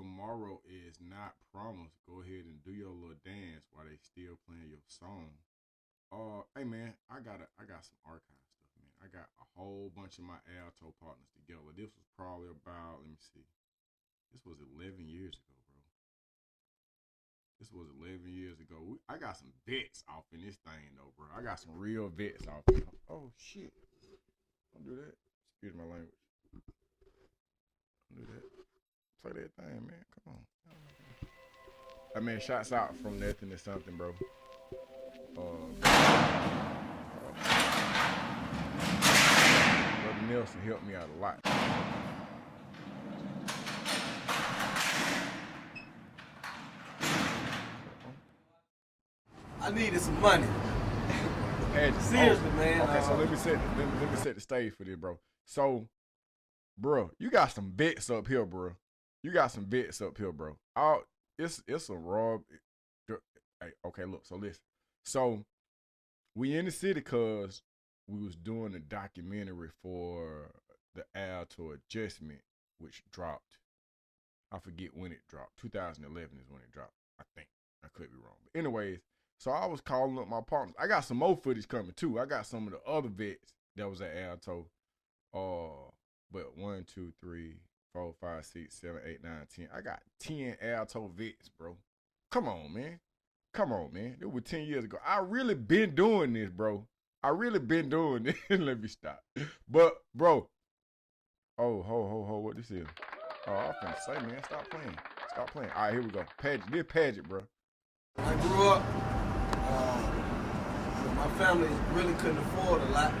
tomorrow is not promised. Go ahead and do your little dance while they still playing your song. Hey man, I got some archive stuff, man. I got a whole bunch of my alto partners together. This was probably about, let me see. This was 11 years ago, bro. This was 11 years ago. I got some vets off in this thing though, bro. I got some real vets off. Oh shit! Don't do that. Excuse my language. Don't do that. Play that thing, man. Come on. I mean, shots out from nothing to something, bro. Brother Nelson helped me out a lot. I needed some money. Seriously, man. Okay, so let me set the stage for this, bro. So, bro, you got some bets up here, bro. You got some bets up here, bro. It's a raw. Hey, okay, look. So listen. So we in the city cause we was doing a documentary for the Alto Adjustment, which dropped. I forget when it dropped. 2011 is when it dropped. I think. I could be wrong. But anyways, so I was calling up my partners. I got some more footage coming too. I got some of the other vets that was at Alto. But 1, 2, 3, 4, 5, 6, 7, 8, 9, 10. I got 10 Alto vets, bro. Come on, man. Come on, man. It was 10 years ago. I really been doing this, bro. I really been doing this. Let me stop. But, bro. Oh, ho. What this is? Oh, I was finna say, man. Stop playing. Stop playing. All right, here we go. Paget. This Paget, bro. I grew up, my family really couldn't afford a lot.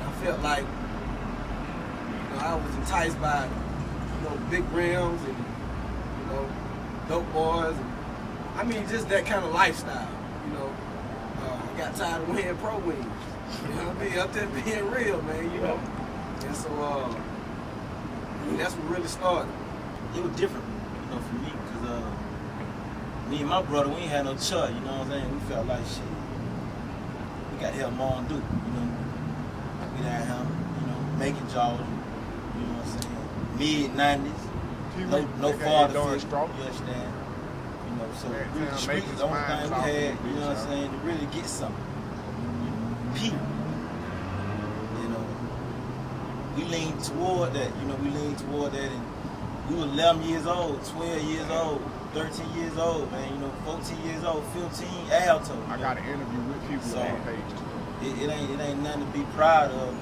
I felt like I was enticed by, big rims and, dope boys. And, I mean, just that kind of lifestyle, I got tired of wearing pro wings. Be up there being real, man, And so, that's what really started. It was different, for me, because me and my brother, we ain't had no choice, you know what I'm saying? We felt like shit. We got to help mom do, We got him, making jobs, you know what I'm saying? Mid-90s, no father figure, you understand? So really the street is the only thing we had, you know what I'm saying, to really get something. People, we leaned toward that, and we were 11 years old, 12 years old, 13 years old, man, 14 years old, 15, Alto. I got an interview with people on that page. It ain't nothing to be proud of,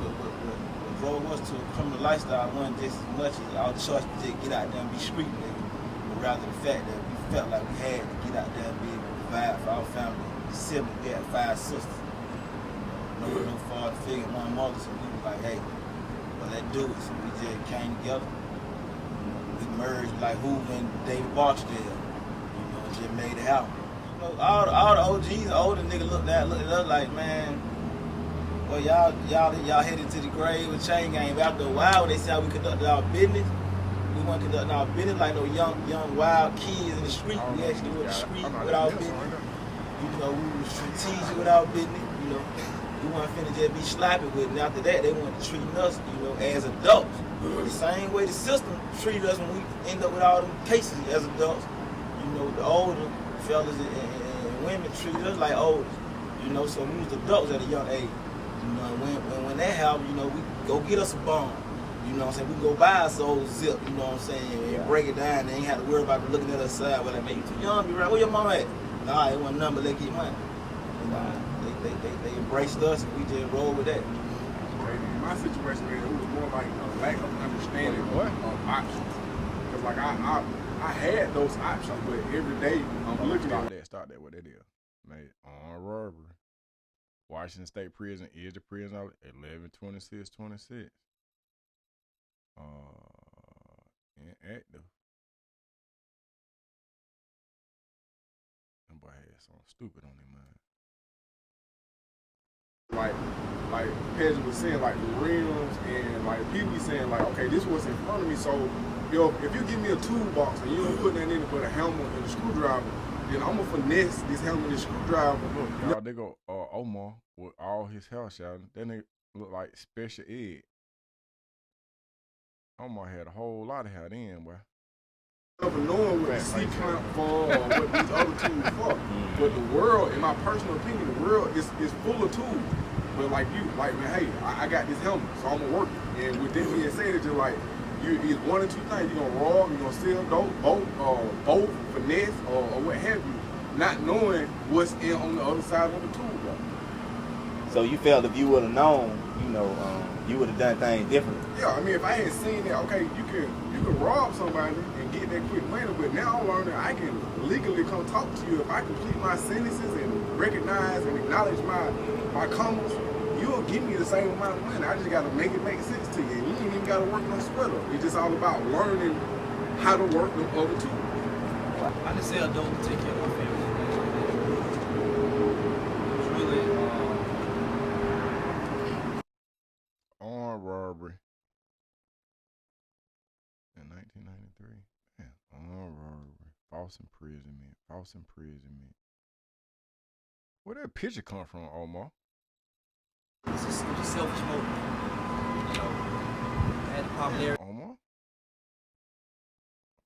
but what drove us to a criminal lifestyle wasn't just as much as our choice to just get out there and be street niggas, but rather the fact that we felt like we had to get out there and be able to provide for our family. The siblings, we had 5 sisters. No father figure, one mother, so we were like, hey, well, let's do it. So we just came together. We merged like Hoover and David Barksdale. Just made it happen. All the OGs, older niggas looked at us like, man, well, y'all headed to the grave with chain gang. After a while, they said we conducted our business. We weren't conducting our business like no young wild kids in the street. We actually went to the street with our business. We were strategic with our business. We weren't finna just be sloppy with it. And after that, they wanted to treat us, as adults. The same way the system treated us when we end up with all them cases as adults. The older fellas and women treated us like olders. So we was adults at a young age. When that happened, we go get us a bomb. We go buy us an old zip, and break it down. They ain't have to worry about looking at us side. Well, like, man, you too young, you right? Where your mama at? Nah, it wasn't nothing but they get money. They embraced us and we just rolled with that. In my situation, man, it was more like a lack of understanding of options. Because like I had those options, but every day I'm looking at Start that, what that is. Made on robbery. Washington State Prison is the prison of 11/26/26. Inactive. That boy had something stupid on his mind. like Pedro was saying, like the rims and like people be saying like, okay, this was in front of me, so if you give me a toolbox and you don't put that in it but a hammer and a screwdriver, then I'm gonna finesse this hammer and this screwdriver. Look, y'all, they go Omar with all his hair shining. Then they look like special ed. Omar had a whole lot of hair then, boy. Never knowing what the C clamp for or what these other tools for. But the world, in my personal opinion, the world is full of tools. But like man, hey, I got this helmet, so I'm gonna work it. And with that being said, it's just like it's one or two things. You're gonna rob, you're gonna steal, both, finesse, or what have you, not knowing what's on the other side of the tool belt. So you felt if you would have known, you would have done things differently. Yeah, I mean, if I had seen that, okay, you can rob somebody and get that quick money, but now I'm learning I can legally come talk to you if I complete my sentences and recognize and acknowledge my commas. You'll give me the same amount of money. I just gotta make it make sense to you. And you ain't even gotta work no sweater. It's just all about learning how to work them other tools. I just say adult to take care of my family. It's really armed robbery in 1993. Man, armed robbery, false imprisonment. Where that picture come from, Omar? it's just selfish motive. Had the popularity. Omar?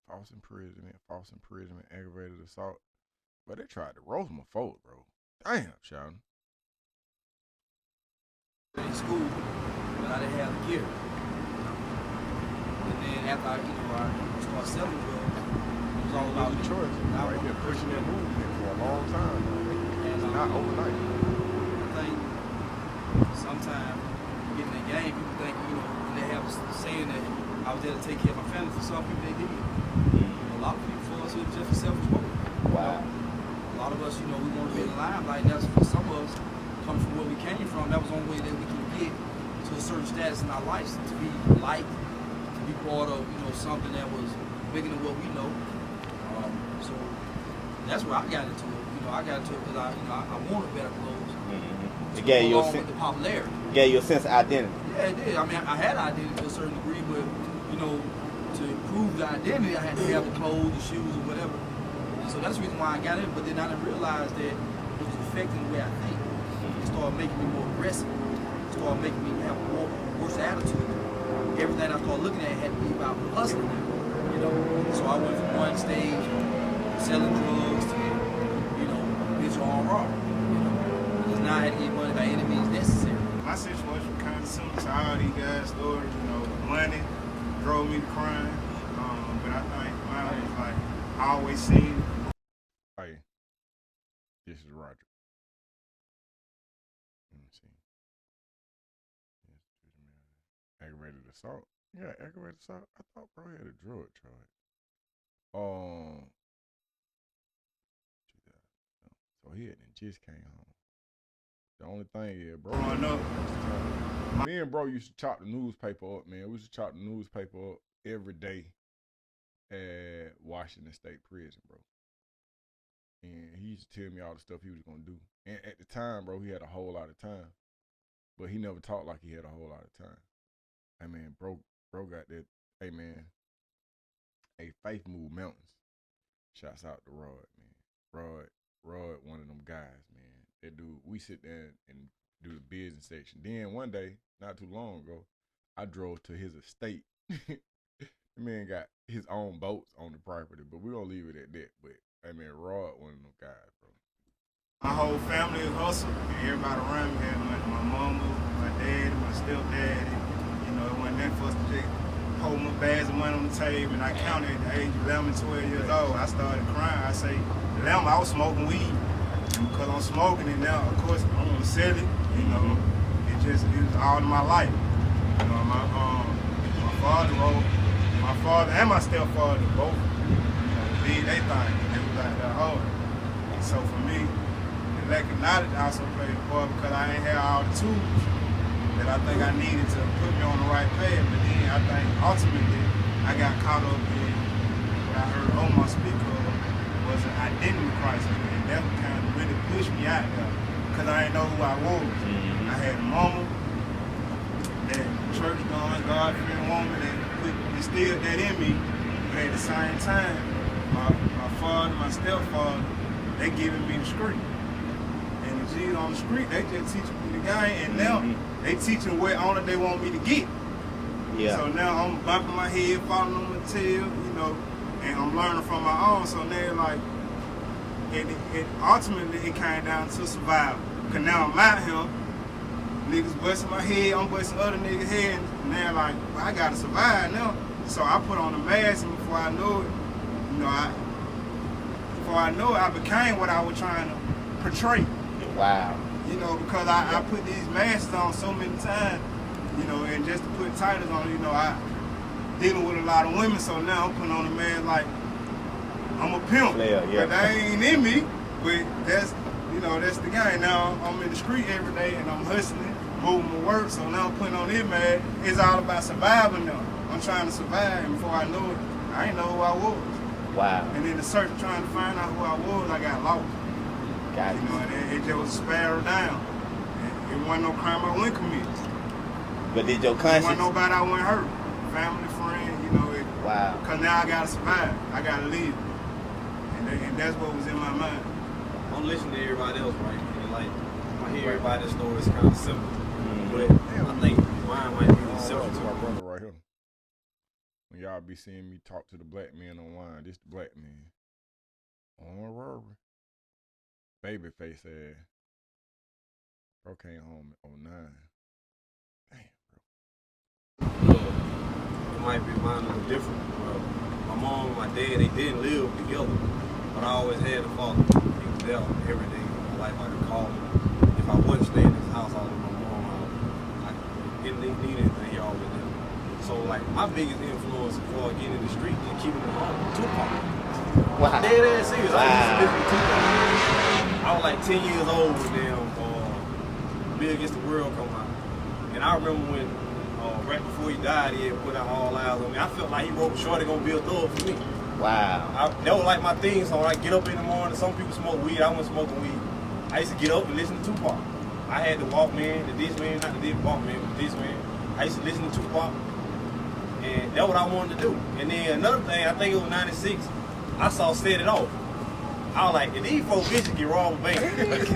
False imprisonment, aggravated assault. But they tried to roast my folk, bro. Damn, Sheldon. In school, but I didn't have the gear. And then after I started selling drugs, it was all about me. Choice. Now Right here pushing that movement for a long time. It's not overnight. I think sometimes getting in the game, people think, when they have a saying that I was there to take care of my family, for some people they did. A lot of people for us, it was just a selfish motive. Wow. A lot of us, we want to be in the limelight. That's for some of us, coming from where we came from, that was the only way that we can get to a certain status in our lives, to be liked, to be part of, something that was bigger than what we know. So that's where I got into it. I got into it because I wanted better clothes. It gave you along with the popularity. Gave you a sense of identity. Yeah, it did. I mean, I had identity to a certain degree, but to prove the identity, I had to have the clothes, the shoes, or whatever. And so that's the reason why I got it. But then I didn't realize that it was affecting the way I think. It started making me more aggressive. It started making me have a worse attitude. Everything I started looking at had to be about hustling. So I went from one stage selling drugs to bitch armed robbery. Because now I had to get money by any means necessary. My situation was kind of similar to all these guys' stories. Money drove me to crime. But I think mine was like, I always seen. Hey, this is Roger. Let me see. Aggravated assault. Yeah, aggravated assault. I thought bro had a drug charge. So he had just came home. The only thing is, bro. Growing up, me and bro used to chop the newspaper up, man. We used to chop the newspaper up every day at Washington State Prison, bro. And he used to tell me all the stuff he was gonna do. And at the time, bro, he had a whole lot of time. But he never talked like he had a whole lot of time. Hey man, bro got that. Hey man, hey, Faith Move Mountains. Shouts out to Rod, man. Rod, one of them guys, man. That dude, we sit there and do the business section. Then one day, not too long ago, I drove to his estate. The man got his own boats on the property, but we're gonna leave it at that. But hey man, Rod, one of them guys, bro. my whole family is hustle, and everybody around me had money. My mama, my dad, my stepdad. It wasn't that for us to just hold my bags of money on the table, and I counted at the age of 11, 12 years old. I started crying. I say, 11, I was smoking weed. Because I'm smoking it now, of course, I'm going to sell it. It was all in my life. My father and my stepfather both, did their thing. It was like that hard. And so for me, the lack of knowledge also played a part because I ain't had all the tools that I think I needed to put me on the right path. But then I think ultimately I got caught up in what I heard Omar speak of was an identity crisis. And that kind of really pushed me out there because I didn't know who I was. I had a mama, that church-going, God-fearing woman that instilled that in me. But at the same time, my father, my stepfather, they giving me the street. And the G's on the street, they just teaching me the game, and now they teaching what only they want me to get. Yeah. So now I'm bumping my head, falling on my tail, you know, and I'm learning from my own. So now, like, it ultimately it came down to survival. Cause now I'm out here, niggas busting my head, I'm busting other niggas' head, and now like, well, I gotta survive now. So I put on a mask, and before I know it, you know, I became what I was trying to portray. Wow. You know, because I put these masks on so many times, you know, and just to put titles on, you know, I dealing with a lot of women, so now I'm putting on a mask like I'm a pimp. Yeah, yeah. But that ain't in me, but that's, you know, that's the game. Now I'm in the street every day and I'm hustling, moving to work, so now I'm putting on this mask. It's all about surviving now. I'm trying to survive, and before I know it, I ain't know who I was. Wow. And in the search of trying to find out who I was, I got lost. Got You know, and it just was spiraled down. And it wasn't no crime I wouldn't commit. But did your It conscience? wasn't nobody I wouldn't hurt. Family, friend, you know. Wow. Because now I got to survive. I got to live. And that's what was in my mind. I'm listening to everybody else, right? And like, I hear everybody's story is kind of simple. But I think mine might be simple to too. my brother right here. When y'all be seeing me talk to the black man on wine, this the black man. On Rory. Babyface ass. Bro came home at 09. Damn, bro. It might be mine a little different. My mom and my dad, they didn't live together, but I always had a father. He was there every day of my life. I could call him. If I wasn't staying in his house, I was with my mom. I didn't need anything, he always there. So like my biggest influence before getting in the street and keeping it home, Tupac. Wow. Dead ass serious. I used to listen to Tupac. I was like 10 years old when Bill Against the World come out. And I remember when, right before he died, he had put out All Eyes on Me. I felt like he wrote Shorty Gonna Be a Thug for me. Wow. That was like my thing song. I get up in the morning, some people smoke weed, I wasn't smoking weed. I used to get up and listen to Tupac. I had the Walkman, the Discman, not the Walkman, but the Discman. I used to listen to Tupac, and that's what I wanted to do. And then another thing, I think it was 96, I saw Set It Off. I was like, if these 4 bitches get robbed with bank, I can do it.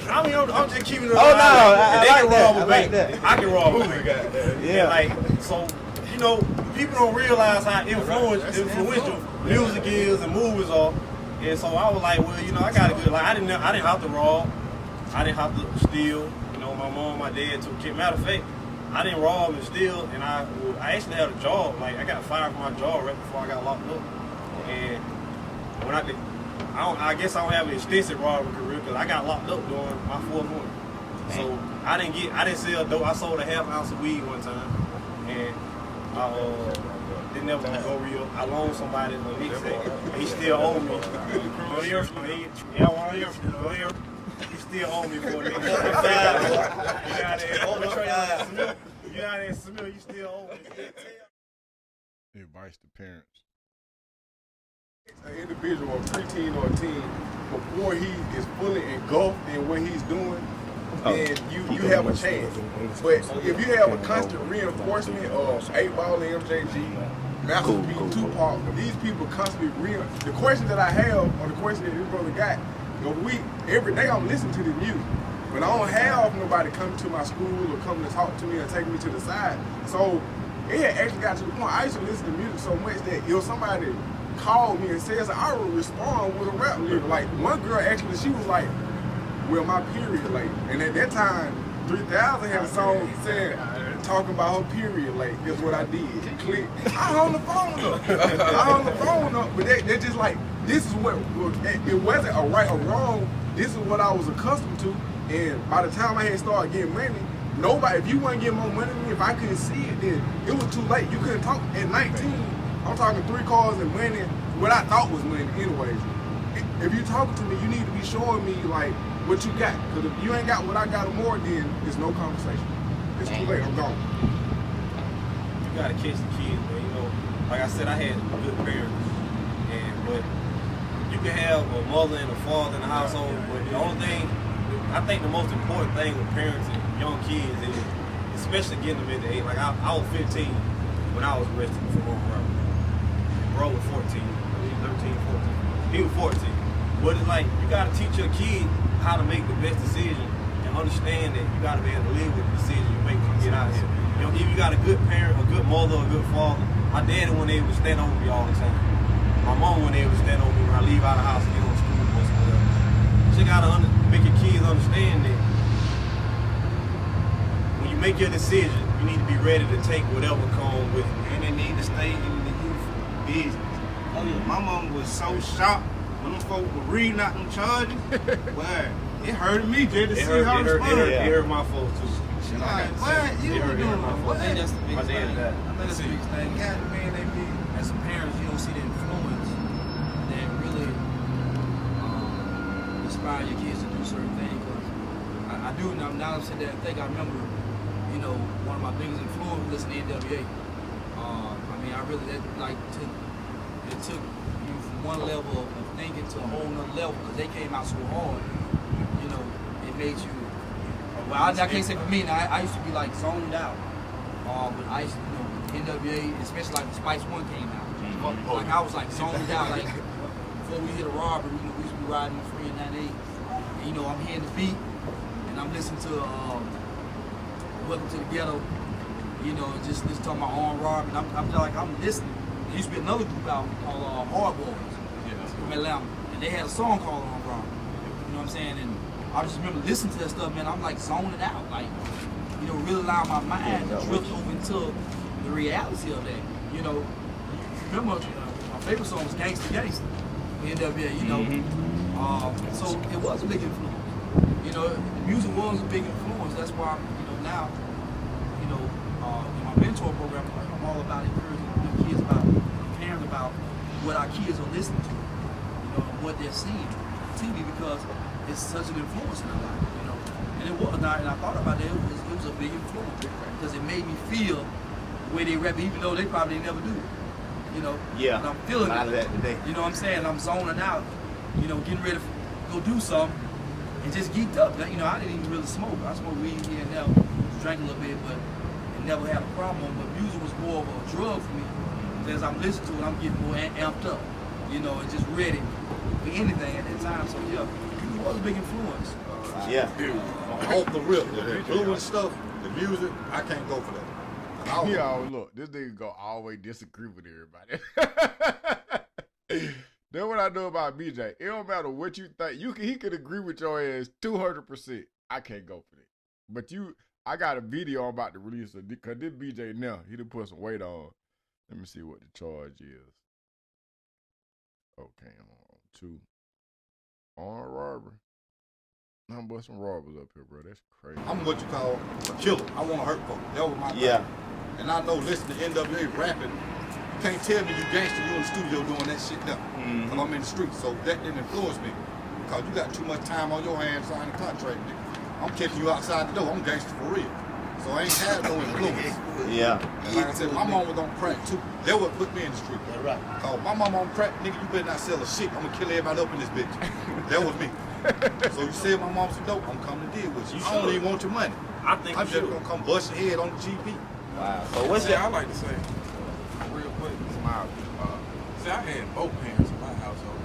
I mean, I'm just keeping it alive. Oh, no, I If they like can that. rob I a like bank, that. I can rob a bank. Yeah. And like, so, you know, people don't realize how influential music is and movies are. And so I was like, well, you know, I got a good, like, I didn't have to rob. I didn't have to steal. You know, my mom and my dad took care. Matter of fact, I didn't rob and steal, and I actually had a job. Like, I got fired from my job right before I got locked up. And when I guess I don't have an extensive robbery career because I got locked up during my 4th one. So I didn't sell dope. I sold a ½ ounce of weed one time, and I didn't ever go real. I loaned somebody the next day. He still owe me. He still owe me for it. You out there, Smith, you still owe me. Advice to parents. An individual, a preteen or a teen, before he is fully engulfed in what he's doing, then you have a chance. But if you have a constant reinforcement of 8 Ball and MJG, Master P, Tupac, these people constantly the question that I have, or the question that this brother got, every day I'm listening to this music. But I don't have nobody coming to my school or coming to talk to me or take me to the side. So it had actually got to the point I used to listen to music so much that if somebody called me and says, I would respond with a rap lyric. Like one girl actually, she was like, well, my period, like, and at that time, 3000 had a song saying, talking about her period, like, that's what I did. Click. I hung the phone up. But that just like, this is what, it wasn't a right or wrong, this is what I was accustomed to, and by the time I had started getting money, nobody, if you wasn't getting more money than me, if I couldn't see it, then it was too late. You couldn't talk, at 19, I'm talking 3 cars and money, what I thought was money anyways. If you talking to me, you need to be showing me like what you got. Because if you ain't got what I got or more, then it's no conversation. It's too late, I'm gone. You gotta catch the kids, man. You know, like I said, I had good parents, but you can have a mother and a father in the household, but the only thing, I think the most important thing with parents and young kids is, especially getting them into age, like I was 15 when I was arrested for wrong robbery. Bro was 14, 13, 14. He was 14. But it's like, you gotta teach your kid how to make the best decision and understand that you gotta be able to live with the decision you make. to get out here. You know, if you got a good parent, a good mother, a good father, my daddy wasn't able to stand over me all the time. My mom wasn't able to stand over me when I leave out of the house and get on school bus or whatever. So you gotta make your kids understand that when you make your decision, you need to be ready to take whatever comes with it. And they need to stay in the youth business. Oh yeah, my mom was so shocked when them folks were reading out them charges. Well, it hurted me just to see how responded. Yeah. It hurt my folks too. Shit, Like, what you were doing? I think that's the biggest thing. dad I think that's the biggest thing. As parents, you don't see the influence that really inspire your kids to do certain things. Cause I do now. Now I'm sitting there and think. I remember, you know, one of my biggest influences was listening to NWA. I mean, I really it took you from one level of thinking to a whole nother level because they came out so hard. You know, it made you. Well, I can't say for me. Now, I used to be like zoned out. But I used to, you know, NWA, especially like when Spice One came out. Like I was like zoned out. Like before we hit a robbery, we used to be riding free in 98. And, you know, I'm hearing the beat and I'm listening to Welcome to the Ghetto. You know, just talking about armed robbery. And I'm listening. There used to be another group out called Hard Boys from Atlanta, and they had a song called Armed Robbery. You know what I'm saying? And I just remember listening to that stuff, man. I'm like zoning out, like, you know, really allowing my mind to drift over into the reality of that. You know, remember my favorite song was Gangsta Gangsta, NWA. You know, so it was a big influence. You know, the music was a big influence. That's why, you know, now, you know, in my mentor program, I'm all about encouraging the kids, about parents, about what our kids are listening to, you know, and what they're seeing on TV, because it's such an influence in their life, you know. And it was, and I thought about it, it was a big influence because it made me feel the way they rap, even though they probably never do, you know. Yeah. But I'm feeling Out of it. that today. You know what I'm saying? I'm zoning out, you know, getting ready to go do something, and just geeked up. You know, I didn't even really smoke. I smoked weed here and there, drank a little bit, but it never had a problem. But music was more of a drug for me. As I'm listening to it, I'm getting more amped up, you know, and just ready for anything at that time. So yeah, it was a big influence. Yeah. Off the rip, the influence stuff, the music, I can't go for that. And I was- Yo, look, this nigga go always disagree with everybody. That's what I know about BJ. It don't matter what you think. He could agree with your ass 200%. I can't go for that. But I got a video I'm about to release because this BJ now, he done put some weight on. Let me see what the charge is. Okay, on 2. Armed robbery. Nothing but some robbers up here, bro. That's crazy. I'm what you call a killer. I want to hurt folks. That was my Yeah. thing. And I know listening to NWA rapping, you can't tell me you gangster, you in the studio doing that shit now. Because I'm in the streets, so that didn't influence me. Because you got too much time on your hands signing a contract, nigga. I'm catching you outside the door. I'm gangster for real. So I ain't had no influence. Yeah. And like I said, my mom was on crack too. That what put me in the street. Right. Cause my mom on crack, nigga, you better not sell a shit. I'm gonna kill everybody up in this bitch. That was me. So you say my mom's a dope, I'm coming to deal with you. I don't even want your money. I think I'm you just should. gonna come bust your head on the GP. Wow. So what's See, I your like to say, real quick, smile. See, I had both parents in my household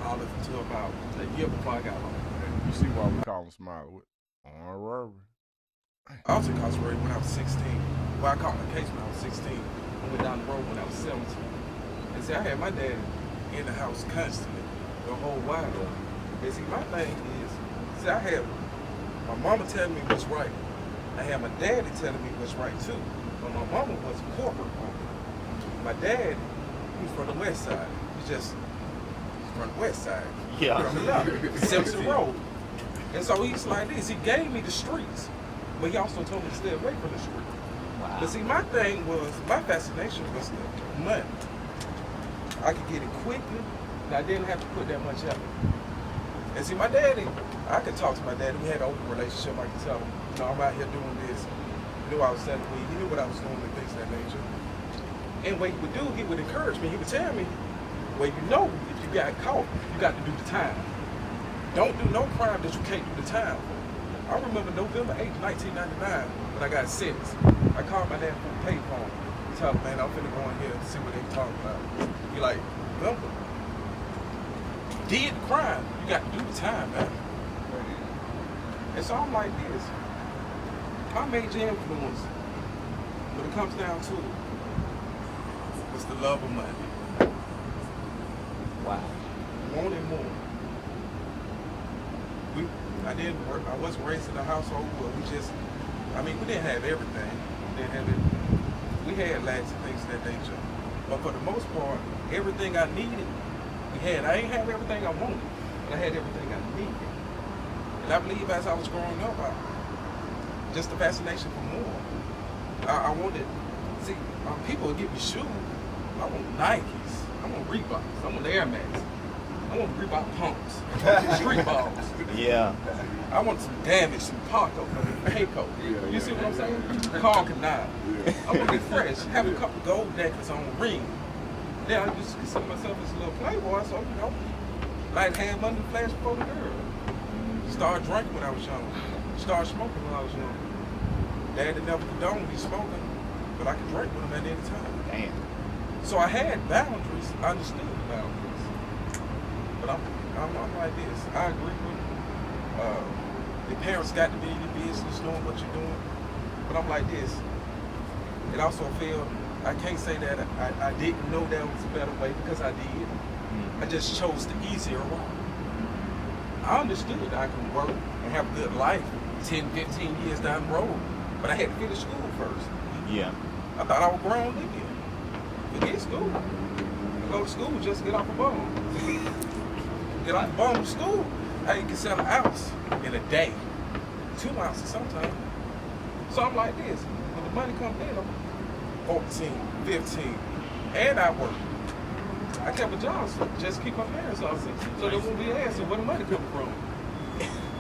all up until about a year before I got home. You see why we call him Smile with armed robbery. I was incarcerated when I was 16. Well, I caught my case when I was 16. I went down the road when I was 17. And see, I had my dad in the house constantly, the whole while. And see, my thing is, see, I had my mama telling me what's right. I had my daddy telling me what's right too. But my mama was a corporate woman. My dad, he was from the west side. He's just from the west side. Yeah. From the up, Simpson Road. And so he's like this. He gave me the streets, but he also told me to stay away from the street. wow. But see, my thing was, my fascination was the money. I could get it quickly, and I didn't have to put that much effort. And see, my daddy, I could talk to my daddy. We had an open relationship. I could tell him, you know, I'm out here doing this. He knew I was selling weed. He knew what I was doing and things of that nature. And what he would do, he would encourage me. He would tell me, well, you know, if you got caught, you got to do the time. Don't do no crime that you can't do the time for. I remember November 8th, 1999, when I got sentenced. I called my dad from the payphone. Tell him, man, I'm finna go in here and see what they talking about. He like, remember, you did the crime, you got to do the time, man. And so I'm like this. My major influence, when it comes down to it, was the love of money. Wow. Wanting more. I wasn't raised in a household where we didn't have everything. We didn't have it. We had lacks and things of that nature. But for the most part, everything I needed, we had. I ain't have everything I wanted, but I had everything I needed. And I believe as I was growing up, just the fascination for more. I wanted, people would give me shoes. I want Nikes. I want Reeboks. I want Air Max. I want Reebok pumps. Street balls. Yeah. I want some damage, some Paco, Payco. You see what I'm saying? Carl Canal. I want to be fresh. Have a couple gold necklaces on ring. Then I used to consider myself as a little playboy, so like have money to flash before the girl. Started drinking when I was young. Started smoking when I was young. Dad had never condoned me smoking, but I could drink with him at any time. Damn. So I had boundaries. I understood the boundaries. But I'm like this. I agree with the parents got to be in your business, knowing what you're doing. But I'm like this. It also feel I can't say that I didn't know there was a better way because I did. I just chose the easier route. I understood that I could work and have a good life 10, 15 years down the road. But I had to finish school first. Yeah. I thought I was grown then. Forget school. I go to school just to get off a bum. Get off a bum to school. I can sell an ounce in a day. 2 ounces sometimes. So I'm like this. When the money comes in, I'm 14, 15, and I work. I kept a job so just keep my parents off so they won't be asking where the money coming from.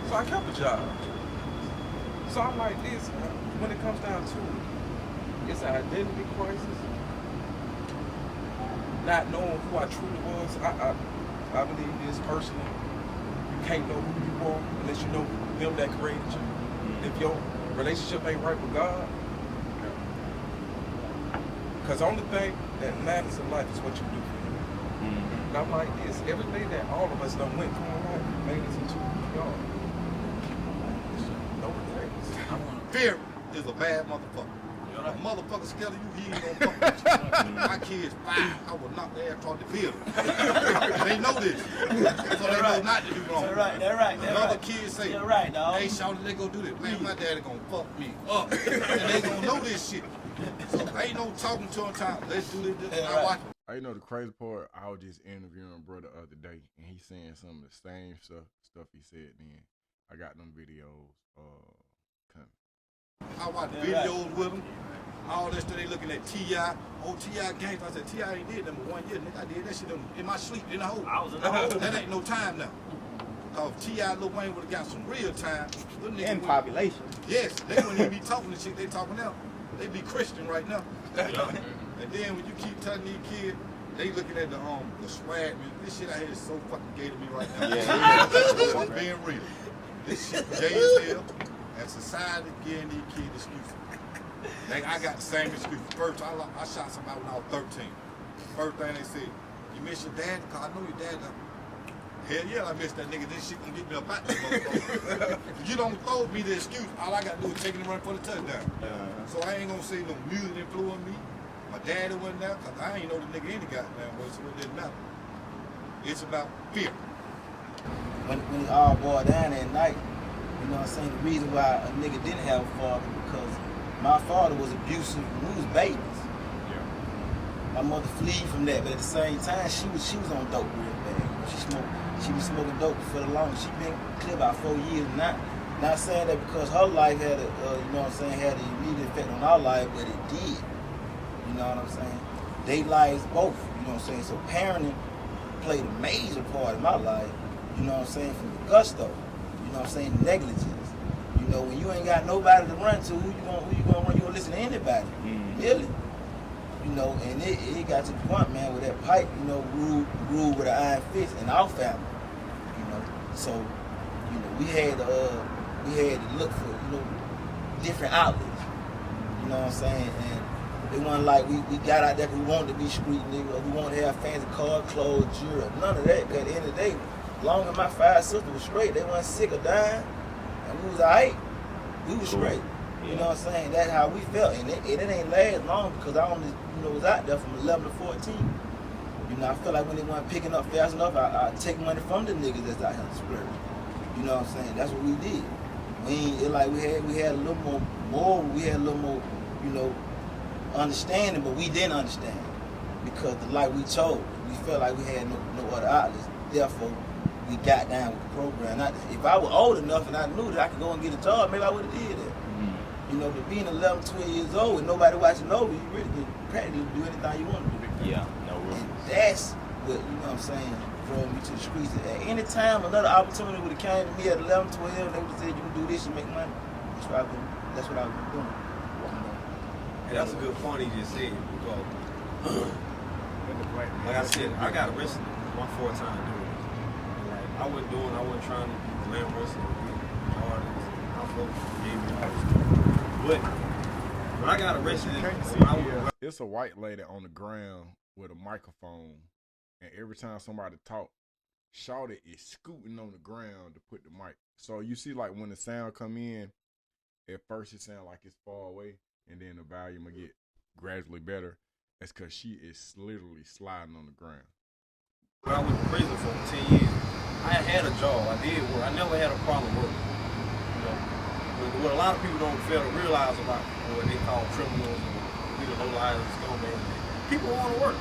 So I kept a job. So I'm like this, when it comes down to it, it's an identity crisis. Not knowing who I truly was. I believe this personally. You can't know who you are unless you know them that created you. If your relationship ain't right with God, because the only thing that matters in life is what you do for him. And I'm like this, everything that all of us done went through in life made us into who we are. No regrets. Fear is a bad motherfucker. A motherfucker scared of you, he ain't gonna fuck with you. My kids 5, I will knock their ass off the building. They know this. So they know not to do wrong. They're right. Other kids say, you're right, dog. hey, shawty, they go do this. Man, my daddy gonna fuck me up. And they gonna know this shit. So ain't no talking to them time. Let's do this. I watch. You know the crazy part, I was just interviewing bro the other day, and he saying some of the same stuff he said then. I got them videos coming. I watch videos with them. All that stuff, they looking at T.I. Oh, T.I. gangster. I said, T.I. ain't did number 1 year, nigga. I did that shit in my sleep, in the hole. I was in the hole. That ain't no time now. Cause T.I. Lil Wayne would've got some real time. In population. Yes, they wouldn't even be talking the shit they talking now. They be Christian right now. And then when you keep telling these kids, they looking at the swag, man. This shit out here is so fucking gay to me right now. Yeah. I'm being real. This shit gay as hell. And society giving these kids excuses. Like, I got the same excuse. First, I shot somebody when I was 13. First thing they said, you miss your dad? Because I know your dad. Hell yeah, I miss that nigga. This shit gonna get me up out there, motherfucker. You don't throw me the excuse. All I gotta do is take him and run for the touchdown. So I ain't gonna say no music influenced me. My daddy wasn't there, because I ain't know the nigga any goddamn way, so it didn't matter. It's about fear. When it all boiled down at night, you know what I'm saying? The reason why a nigga didn't have a father because my father was abusive when we was babies. Yeah. My mother fled from that, but at the same time, she was on dope real bad. She was smoking dope for the longest. She been clear about 4 years. Not saying that because her life had a, you know what I'm saying, had an immediate effect on our life, but it did. You know what I'm saying? They lives both. You know what I'm saying? So parenting played a major part in my life. You know what I'm saying? From the gusto. You know what I'm saying? Negligence. You know, when you ain't got nobody to run to, who you gonna run? You gonna listen to anybody? Really? You know, and it got to the point, man, where that pipe, you know, ruled with an iron fist in our family. You know, so, you know, we had to look for, you know, different outlets. You know what I'm saying? And it wasn't like we got out there because we wanted to be street niggas, we wanted to have fancy cars, clothes, jewelry, none of that. Because at the end of the day, long as my 5 sisters was straight, they wasn't sick or dying, and we was alright. We was straight. You know what I'm saying? That's how we felt, and it ain't last long because I only was out there from 11 to 14. You know, I feel like when they weren't picking up fast enough, I take money from the niggas that's out here splurging. You know what I'm saying? That's what we did. We had a little more, we had a little more, understanding, but we didn't understand because we chose. We felt like we had no other outlets. Therefore, we got down with the program. If I was old enough and I knew that I could go and get a job, maybe I would have did that. But being 11, 12 years old and nobody watching over you, really can practically do anything you want to do. Yeah, no rules. And that's what, drove me to the streets. At any time, another opportunity would have came to me at 11, 12, and they would have said, you can do this and make money. That's what I was doing. And that's a good point he just said, because, like I said, I got arrested my 4th time doing it. I wasn't trying to be glamorous or be artist. My folks gave me all this stuff. But when I got arrested, it's a white lady on the ground with a microphone, and every time somebody talk, Shawty is scooting on the ground to put the mic. So you see, like when the sound come in, at first it sound like it's far away, and then the volume will get gradually better. That's because she is literally sliding on the ground. When I went to prison for 10 years, I had a job. I did work. I never had a problem working. What a lot of people don't fail to realize about what they call criminals and low lives and scumbags, people want to work.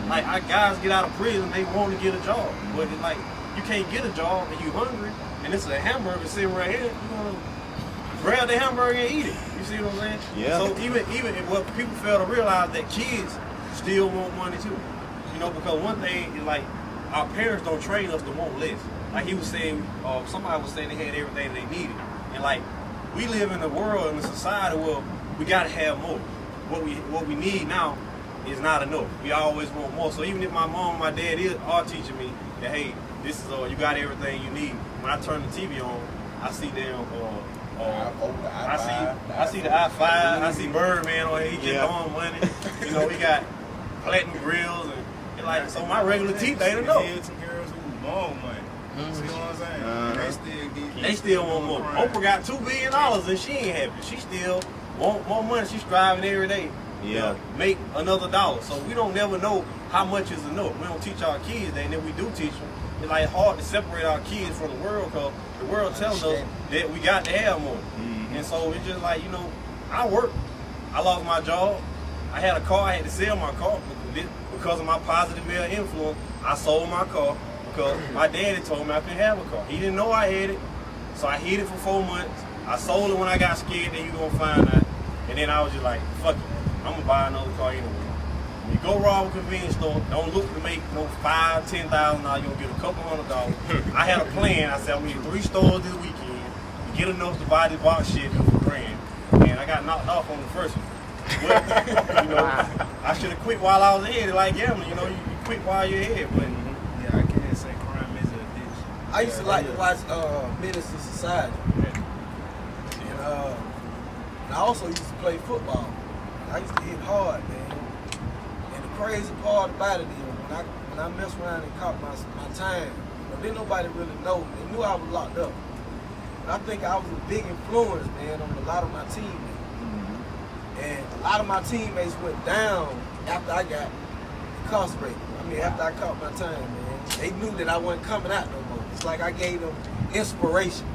Like, our guys get out of prison, they want to get a job. But it's like, you can't get a job and you hungry, and it's a hamburger sitting right here, you want to grab the hamburger and eat it. You see what I'm saying? Yeah. So even what people fail to realize, that kids still want money too. Because one thing is, like, our parents don't train us to want less. Like he was saying, somebody was saying they had everything they needed. And like, we live in a world, in a society where we gotta have more. What we need now is not enough. We always want more. So even if my mom and my dad are teaching me that, hey, this is you got everything you need. When I turn the TV on, I see them. I see the I-5. I see Birdman on here. He just throwing money. We got platinum grills and like. So my regular teeth ain't enough. Some girls who want money. See what I'm saying? They still want more. Oprah got $2 billion and she ain't happy. She still want more money. She's striving every day. Yeah. Make another dollar. So we don't never know how much is enough. We don't teach our kids that, and if we do teach them, it's like hard to separate our kids from the world because the world tells us that we got to have more. And so it's just like, I work. I lost my job. I had a car. I had to sell my car because of my positive male influence. I sold my car. Because my daddy told me I couldn't have a car. He didn't know I had it, so I hid it for 4 months. I sold it when I got scared that you gonna find out. And then I was just like, fuck it, I'm gonna buy another car anyway. When you go rob a convenience store, don't look to make no $5,000, $10,000, you're gonna get a couple $100. I had a plan. I said I'm gonna hit 3 stores this weekend, get enough to buy this box shit for $1,000. And I got knocked off on the first one. But, I should have quit while I was ahead. Like gambling, you quit while you're ahead. But I can't say crime is an addiction. I used to like to watch Menace to Society. And I also used to play football. I used to hit hard, man. And the crazy part about it is when I messed around and caught my time, didn't nobody really know. They knew I was locked up. But I think I was a big influence, man, on a lot of my teammates. And a lot of my teammates went down after I got incarcerated. After I caught my time, man. They knew that I wasn't coming out no more. It's like I gave them inspiration.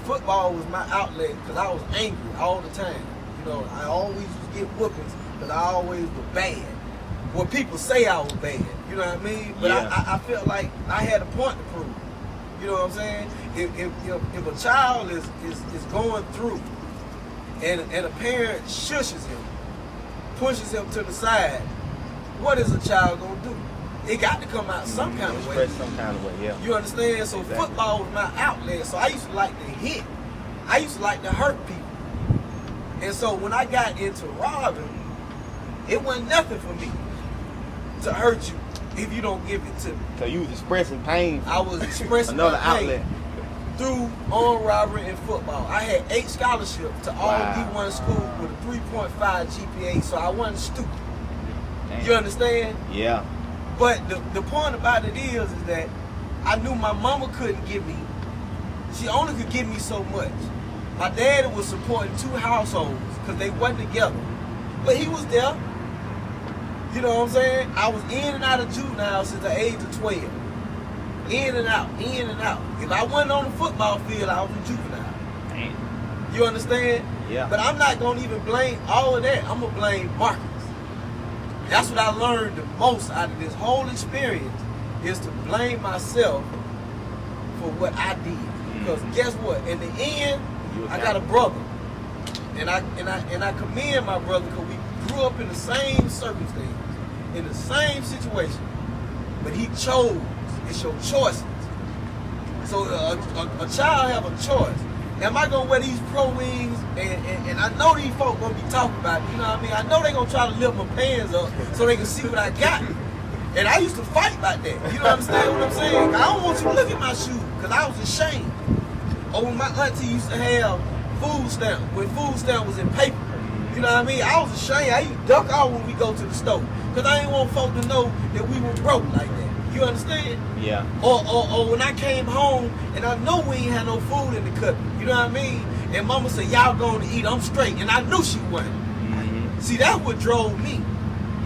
Football was my outlet because I was angry all the time. I always used to get whoopings because I always was bad. Well, people say I was bad, you know what I mean? But I felt like I had a point to prove. You know what I'm saying? If a child is going through and a parent shushes him, pushes him to the side, what is a child gonna do? It got to come out some kind of way. Some kind of way, yeah. You understand? So football was my outlet. So I used to like to hit. I used to like to hurt people. And so when I got into robbing, it wasn't nothing for me to hurt you if you don't give it to me. So you was expressing pain. I was expressing another my pain outlet through armed robbery and football. I had 8 scholarships to all D1 schools with a 3.5 GPA, so I wasn't stupid. Damn. You understand? Yeah. But the point about it is that I knew my mama couldn't give me. She only could give me so much. My daddy was supporting 2 households because they wasn't together. But he was there. You know what I'm saying? I was in and out of juvenile since the age of 12. In and out, in and out. If I wasn't on the football field, I was in juvenile. Damn. You understand? Yeah. But I'm not going to even blame all of that. I'm going to blame Marcus. That's what I learned the most out of this whole experience, is to blame myself for what I did. Because guess what? In the end, I got a brother. And I commend my brother because we grew up in the same circumstances, in the same situation. But he chose. It's your choices. So a child have a choice. Am I gonna wear these pro wings? And I know these folk gonna be talking about it, you know what I mean? I know they gonna try to lift my pants up so they can see what I got. And I used to fight about that. You know understand what I'm saying? I don't want you to look at my shoes because I was ashamed. Or when my auntie used to have food stamp, when food stamp was in paper. You know what I mean? I was ashamed. I used to duck off when we go to the store because I didn't want folk to know that we were broke like that. You understand? Yeah. Or when I came home and I know we ain't had no food in the cupboard. You know what I mean? And mama said, y'all going to eat, I'm straight. And I knew she wasn't. Mm-hmm. See, that's what drove me.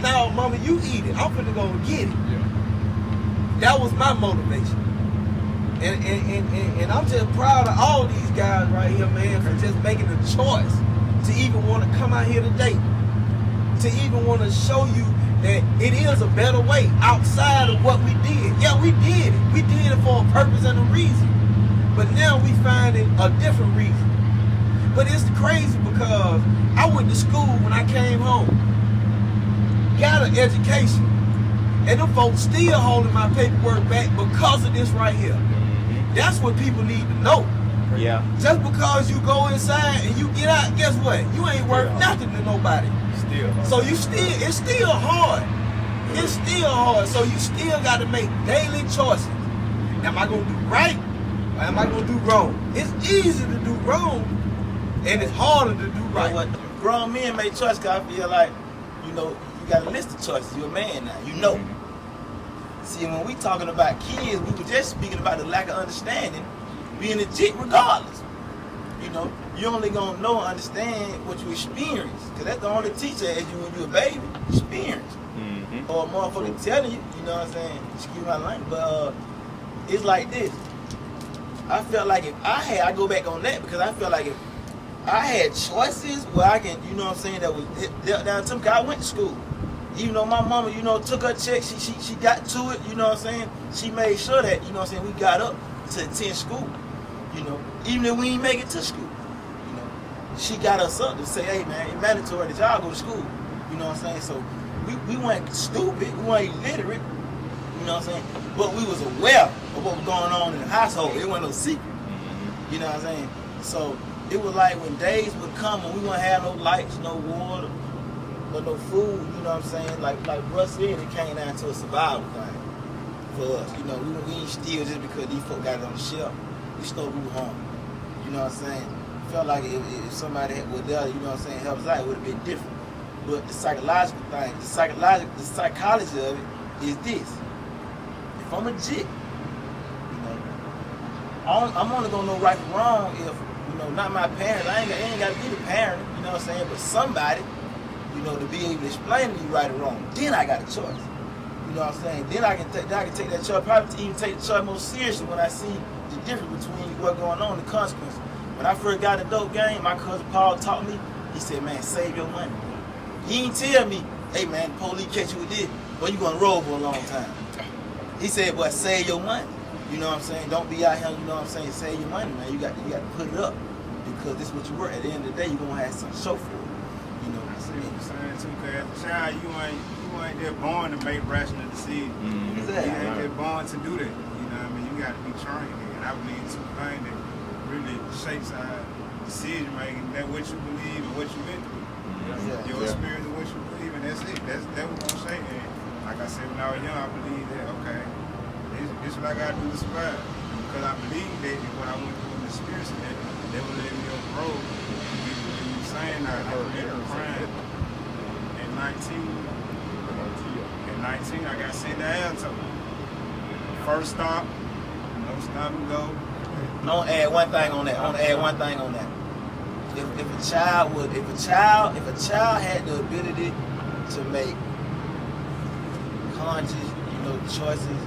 Now, mama, you eat it. I'm finna go and get it. Yeah. That was my motivation. And I'm just proud of all these guys right here, man, for just making the choice to even want to come out here today. To even want to show you that it is a better way outside of what we did. Yeah, we did it. We did it for a purpose and a reason. But now we find it a different reason. But it's crazy because I went to school when I came home. Got an education. And them folks still holding my paperwork back because of this right here. That's what people need to know. Yeah. Just because you go inside and you get out, guess what? You ain't worth nothing to nobody. So it's still hard. It's still hard. So you still got to make daily choices. Am I going to do right or am I going to do wrong? It's easy to do wrong and it's harder to do right. You know what? Grown men make choices because I feel like, you know, you got a list of choices. You're a man now. You know. See, when we talking about kids, we were just speaking about the lack of understanding, being legit regardless. You know, you only gonna know and understand what you experience, because that's the only teacher as you when you a baby, experience. Or a motherfucker telling you, you know what I'm saying? Excuse my language, but it's like this. I felt like if I go back on that because I felt like if I had choices where I can, you know what I'm saying, that was down to me, because I went to school. Even though my mama, you know, took her check, she got to it, you know what I'm saying? She made sure that, you know what I'm saying, we got up to attend school. You know, even if we ain't make it to school. You know, she got us up to say, hey man, it's mandatory that y'all go to school. You know what I'm saying? So we weren't stupid, we weren't illiterate, you know what I'm saying? But we was aware of what was going on in the household. It wasn't no secret. You know what I'm saying? So it was like when days would come and we wouldn't have no lights, no water, but no food, you know what I'm saying? Like Russ said, it came down to a survival thing for us. You know, we ain't steal just because these folk got it on the shelf. We stole, we were hungry. You know what I'm saying? Felt like if somebody was there, you know what I'm saying, help us out, it would have been different. But the psychological thing, the psychology of it is this. If I'm legit, you know, I'm only gonna know right from wrong if, you know, not my parents, I ain't gotta be the parent, you know what I'm saying, but somebody, you know, to be able to explain to me right or wrong. Then I got a choice. You know what I'm saying? Then I can take that choice, probably even take the choice more seriously when I see the difference between what's going on and the consequences. When I first got a dope game, my cousin Paul taught me, he said, man, save your money. He ain't tell me, hey man, the police catch you with this, but you gonna roll for a long time. He said, but save your money. You know what I'm saying? Don't be out here, you know what I'm saying, save your money, man. You got to put it up because this is what you work. At the end of the day, you're gonna have something to show for it. You know what I'm saying? Saying too, cause as a child, you ain't just born to make rational decisions. Exactly. You ain't just born to do that. You know what I mean? You got to be trained. And I believe two things that really shapes our decision making. That what you believe and what you been through. Your experience and what you believe, and that's it. That's what I'm saying. And like I said, when I was young, I believed that okay, this is what I gotta do to survive. Because I believe that when I went through the experience, that would let me grow. Saying I committed a crime at 19. At 19, I got sent to Alto. First stop, no stop and go. I want to add one thing on that. if a child had the ability to make conscious, choices,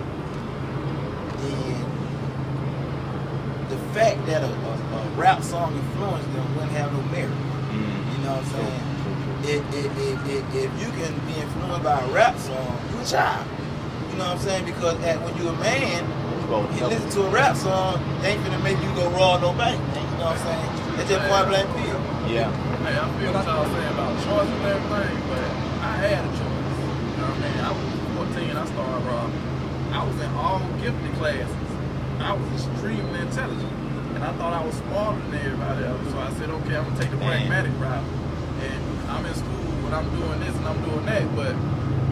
then the fact that a rap song influenced them wouldn't have no merit. You know what I'm saying? If you can be influenced by a rap song, you a child. You know what I'm saying? Because when you're a man, you listen to a rap song, they ain't finna make you go raw no bank. You know what I'm saying? It's just point blank period. Yeah. Hey, I feel what y'all saying about choice and everything, but I had a choice. You know what I mean? I was 14, I started robbing. I was in all gifted classes. I was extremely intelligent. And I thought I was smarter than everybody else. So I said, okay, I'm gonna take the pragmatic route. And I'm in school and I'm doing this and I'm doing that, but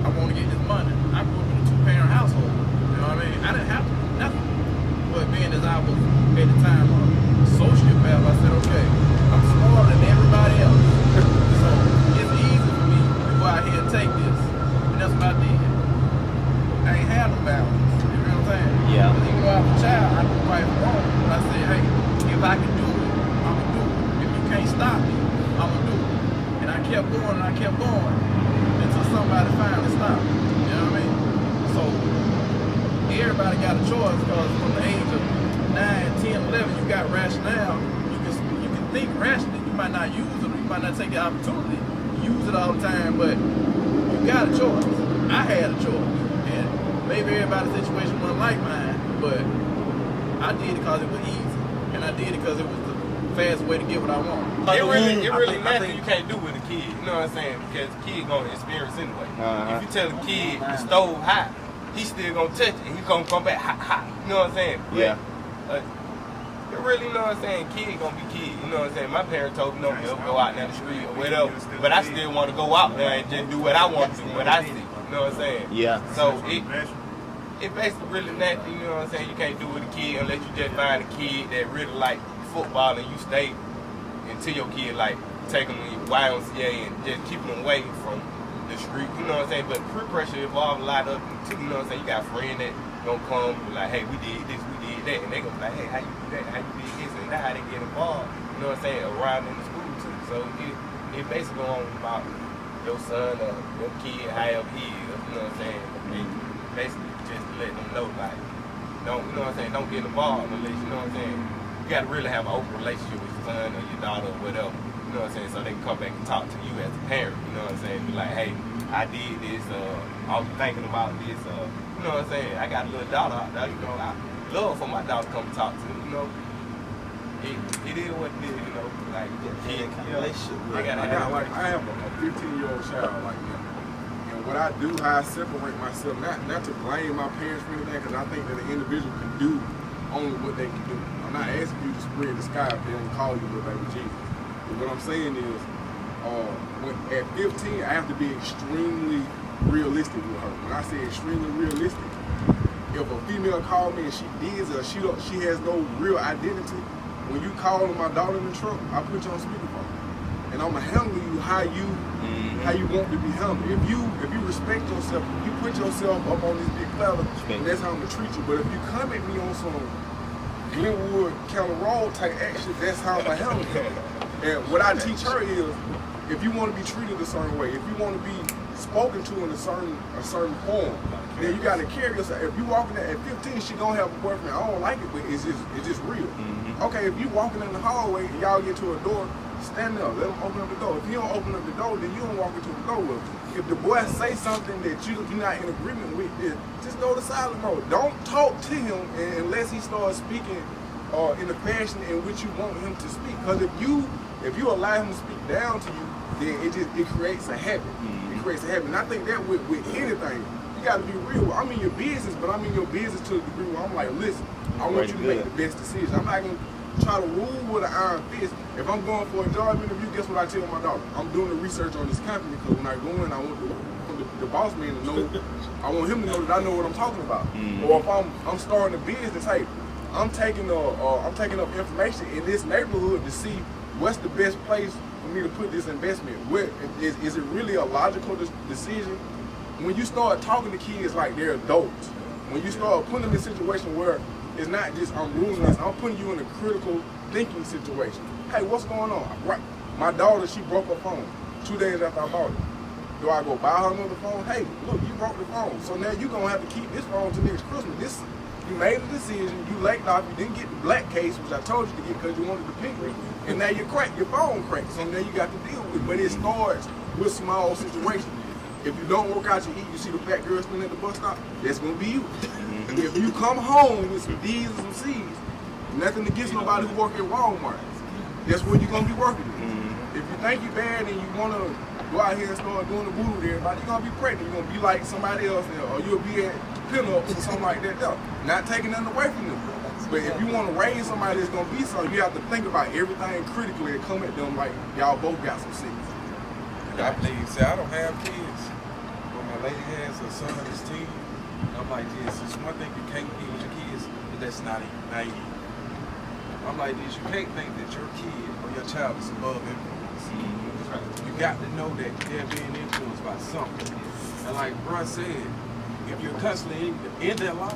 I want to get this money. I grew up in a 2-parent household. You know what I mean? I didn't have to do nothing. But being as I was at the time a sociopath, I said, okay, I'm smarter than everybody else. So it's easy for me to go out here and take this. And that's what I did. I ain't had no balance. You know what I'm saying? Yeah. Because even though I was a child, I knew right from wrong. But I said, hey, if I can do it, I'm going to do it. If you can't stop me, I'm going to do it. And I kept going and I kept going until somebody finally stopped. You know what I mean? So everybody got a choice because from the age of 9, 10, 11, you got rationale. You can think rationally. You might not use it, or you might not take the opportunity to use it all the time, but you got a choice. I had a choice. And maybe everybody's situation wasn't like mine, but I did it because it was easy. And I did it because it was the fast way to get what I want. It really nothing you can't do with a kid. You know what I'm saying? Because the kid gonna experience anyway. If you tell the kid the stove hot, he still gonna touch it and he gonna come back hot. You know what I'm saying? Yeah. It really, you know what I'm saying? Kid gonna be kid. You know what I'm saying? My parents told me no, go out down the street or whatever. But I still want to go out there and just do what I want to do, what I see. You know what I'm saying? Yeah. So it basically really nothing, you know what I'm saying? You can't do with a kid unless you just find a kid that really like football and you stay until your kid like take them to YMCA and just keep them away from the street, you know what I'm saying? But peer pressure involved a lot of them too, you know what I'm saying? You got friends that gonna come and be like, hey, we did this, we did that, and they gonna be like, hey, how you do that, how you did this, and that's how they get involved, you know what I'm saying, around in the school too. So it basically on about your son or your kid, however he is, you know what I'm saying? And basically just let them know, like, don't, you know what I'm saying, don't get involved unless, you know what I'm saying, you gotta really have an open relationship with your son or your daughter or whatever. You know what I'm saying? So they can come back and talk to you as a parent. You know what I'm saying? Be like, hey, I did this. I was thinking about this. You know what I'm saying? I got a little daughter out there. You know, I love for my daughter to come talk to me. You know, it is what it is. You know, like kid relationship. I have a 15-year-old child like that. And what I do, how I separate myself, not to blame my parents for anything, because I think that an individual can do only what they can do. I'm not asking you to spread the sky up there and call you little baby Jesus. But what I'm saying is, at 15, I have to be extremely realistic with her. When I say extremely realistic, if a female called me and she digs or she has no real identity, when you call my daughter in the truck, I put you on speakerphone, and I'ma handle you how you want to be handled. If you respect yourself, you put yourself up on this big fella, and that's how I'm gonna treat you. But if you come at me on some Glenwood County Road type action, that's how I'm gonna handle you. And what I teach her is, if you want to be treated a certain way, if you want to be spoken to in a certain form, then you got to carry yourself. If you walking at 15, she gonna have a boyfriend. I don't like it, but it's just real. Okay, if you walking in the hallway and y'all get to a door, stand there, let him open up the door. If he don't open up the door, then you don't walk into the door with him. If the boy say something that you're not in agreement with, then just go to silent mode. Don't talk to him unless he starts speaking in the fashion in which you want him to speak. Because if you allow him to speak down to you, then it creates a habit. It creates a habit. And I think that with anything, you got to be real. I'm in your business, but I'm in your business to the degree where I'm like, listen, I want you to make the best decision. I'm not going to try to rule with an iron fist. If I'm going for a job interview, guess what I tell my daughter? I'm doing the research on this company because when I go in, I want the boss man to know, I want him to know that I know what I'm talking about. Or if I'm starting a business, hey, I'm taking up information in this neighborhood to see what's the best place for me to put this investment. Is it really a logical decision? When you start talking to kids like they're adults, when you start putting them in a situation where it's not just I'm ruling this, I'm putting you in a critical thinking situation. Hey, what's going on? Right. My daughter, she broke her phone 2 days after I bought it. Do I go buy her another phone? Hey, look, you broke the phone. So now you're going to have to keep this phone till next Christmas. You made a decision, you lacked off, you didn't get the black case, which I told you to get because you wanted the pink one, and now you cracked, your phone cracked. So now you got to deal with it. But it starts with small situations. If you don't work out, you eat, you see the fat girl standing at the bus stop, that's going to be you. If you come home with some D's and some C's, nothing against nobody who work at Walmart, that's where you're going to be working with. If you think you're bad and you want to go out here and start doing the voodoo to everybody, you're going to be pregnant. You're going to be like somebody else, or you'll be at pinups or something like that. Though. Not taking nothing away from them. But if you want to raise somebody that's going to be something, you have to think about everything critically and come at them like y'all both got some sense. I believe, see, I don't have kids, but my lady has a son that's 10. I'm like, this is one thing you can't be with your kids, but that's not naive. I'm like this, you can't think that your kid or your child is above influence. You got to know that they're being influenced by something. And like Bruh said, if you're constantly in their life,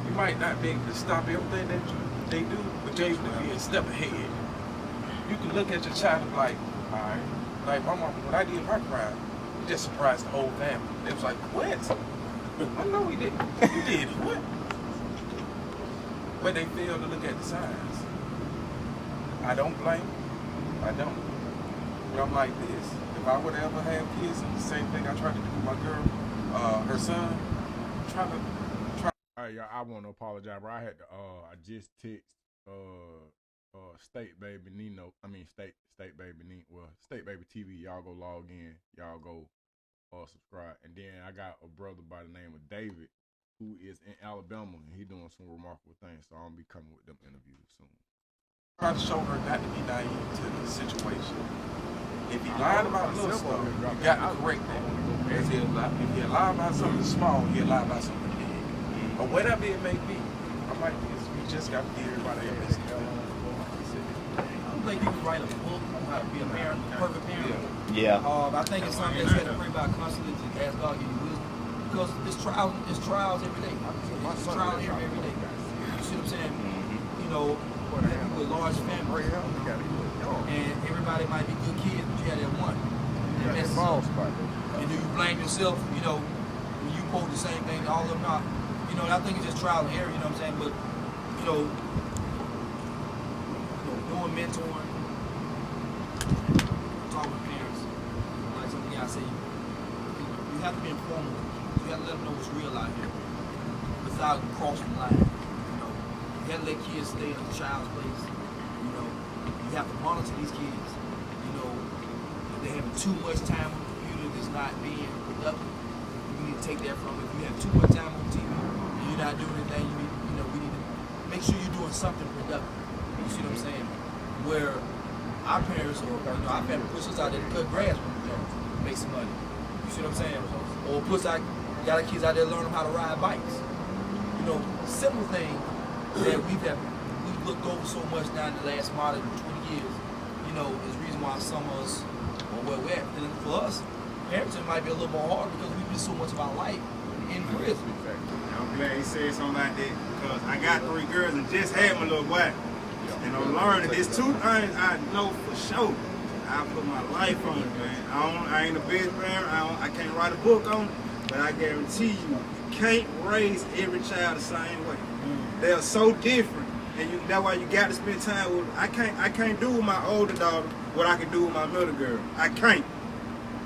you might not be able to stop everything that they do, but you're able to be a step ahead. You can look at your child and be like, all right, like my mom, when I did my crime, it just surprised the whole family. It was like, what? I know he did. You did what? But they fail to look at the signs. I don't blame them. I don't. But I'm like this. If I would ever have kids, and the same thing I tried to do with my girl, her son, Hey, y'all, I want to apologize, bro. I had to, I just text, State Baby Nino. I mean, State Baby Nino. Well, State Baby TV. Y'all go log in. Y'all go, subscribe. And then I got a brother by the name of David, who is in Alabama, and he doing some remarkable things. So I'm gonna be coming with them interviews soon. try to show her not to be naive to the situation. If he lied about little stuff, you got to correct that. If he lied about something small, he'll lie about something big. Or whatever it may be. I'm like this, we just got to get everybody a message. I don't think you can write a book on how to be a parent, a perfect parent. Yeah. I think it's something that you have to pray about constantly to ask God to give you wisdom. Because it's trials every day. It's trial and error every day. You see what I'm saying? You know, people with large families. And everybody might be good kids, but you had that one. And do you blame yourself, you know, when you quote the same thing, all of them not. You know, and I think it's just trial and error, you know what I'm saying? But, you know doing mentoring, talking with parents, like something I say, you have to be informed. You have to let them know what's real out here without crossing the line. You know, you have to let kids stay in a child's place. You know, you have to monitor these kids. You know, if they're having too much time on the computer that's not being productive, you need to take that from them. If you have too much time on TV and you're not doing anything, we need to make sure you're doing something productive. You see what I'm saying? Where our parents, or our family push us out there to cut grass when we're young, make some money. You see what I'm saying? Or got our kids out there learning how to ride bikes. You know, simple thing that we've looked over so much now in the last modern 20 years. You know, is the reason why some of us are where we're at. And for us, parenting might be a little more hard because we miss so much of our life in prison. I'm glad he said something like that because I got 3 girls and just had my little boy. And I'm learning. There's 2 things I know for sure. I put my life on it, man. I ain't a best parent. I can't write a book on it, but I guarantee you can't raise every child the same way. They are so different, and that's why you got to spend time with them. I can't do with my older daughter what I can do with my middle girl. I can't.